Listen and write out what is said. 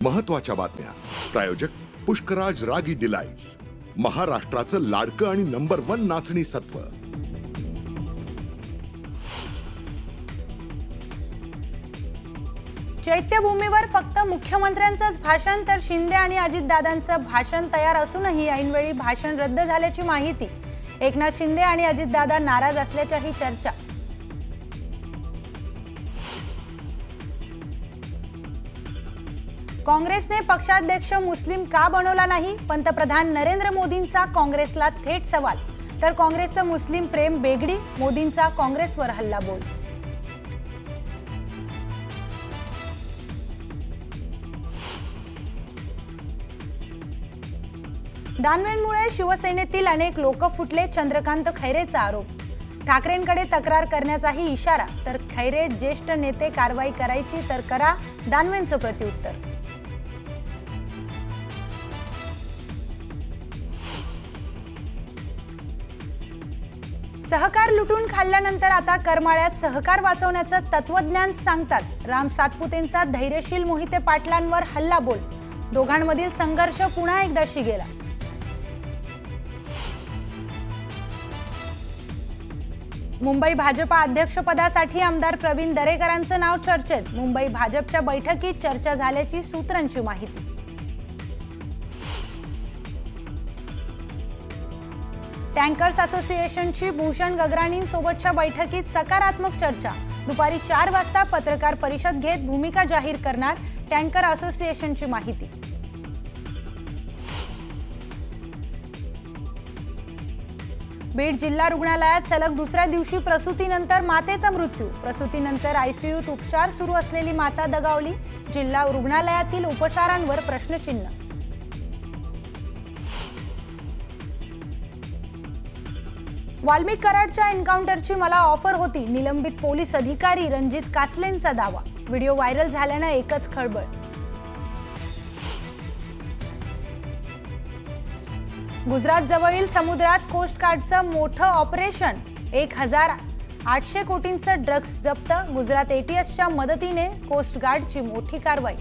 महत्त्वाच्या बातम्या प्रायोजक पुष्कराज रागी डिलाइट्स, महाराष्ट्राचं लाडकं आणि नंबर 1 नाचणी सत्व। चैत्यभूमीवर फक्त मुख्यमंत्र्यांचंच भाषण तर शिंदे आणि अजितदादांचं भाषण तयार असूनही ऐनवेळी भाषण रद्द झाल्याची माहिती। एकनाथ शिंदे आणि अजितदादा नाराज असल्याच्याही चर्चा। काँग्रेसने पक्षाध्यक्ष मुस्लिम का बनवला नाही? पंतप्रधान नरेंद्र मोदींचा काँग्रेसला थेट सवाल। तर काँग्रेसचं मुस्लिम प्रेम बेगडी, मोदींचा काँग्रेसवर हल्लाबोल। दानवेंमुळे शिवसेनेतील अनेक लोक फुटले, चंद्रकांत खैरेचा आरोप। ठाकरेंकडे तक्रार करण्याचाही इशारा। तर खैरे ज्येष्ठ नेते कारवाई करायची तर करा, दानवेंचं प्रत्युत्तर। सहकार लुटून खाल्ल्यानंतर आता करमाळ्यात सहकार वाचवण्याचं तत्वज्ञान सांगतात। राम सातपुतेंचा धैर्यशील मोहिते पाटलांवर हल्लाबोल। दोघांमधील संघर्ष पुन्हा एकदा शिगेला। मुंबई भाजपा अध्यक्षपदासाठी आमदार प्रवीण दरेकरांचं नाव चर्चेत। मुंबई भाजपच्या बैठकीत चर्चा झाल्याची सूत्रांची माहिती। टँकर्स असोसिएशनची भूषण गगराणींसोबतच्या बैठकीत सकारात्मक चर्चा। दुपारी 4 वाजता पत्रकार परिषद घेत भूमिका जाहीर करणार, टँकर असोसिएशनची माहिती। बीड जिल्हा रुग्णालयात सलग दुसऱ्या दिवशी प्रसूतीनंतर मातेचा मृत्यू। प्रसूतीनंतर आयसीयूत उपचार सुरू असलेली माता दगावली। जिल्हा रुग्णालयातील उपचारांवर प्रश्नचिन्ह। वाल्मिक कराडच्या एन्काउंटरची मला ऑफर होती, निलंबित पोलीस अधिकारी रणजित कासलेंचा दावा। व्हिडिओ व्हायरल झाल्याने एकच खळबळ। गुजरात जवळील समुद्रात कोस्ट गार्डचं मोठं ऑपरेशन। 1800 कोटींचं ड्रग्ज जप्त। गुजरात एटीएसच्या मदतीने कोस्ट गार्डची मोठी कारवाई।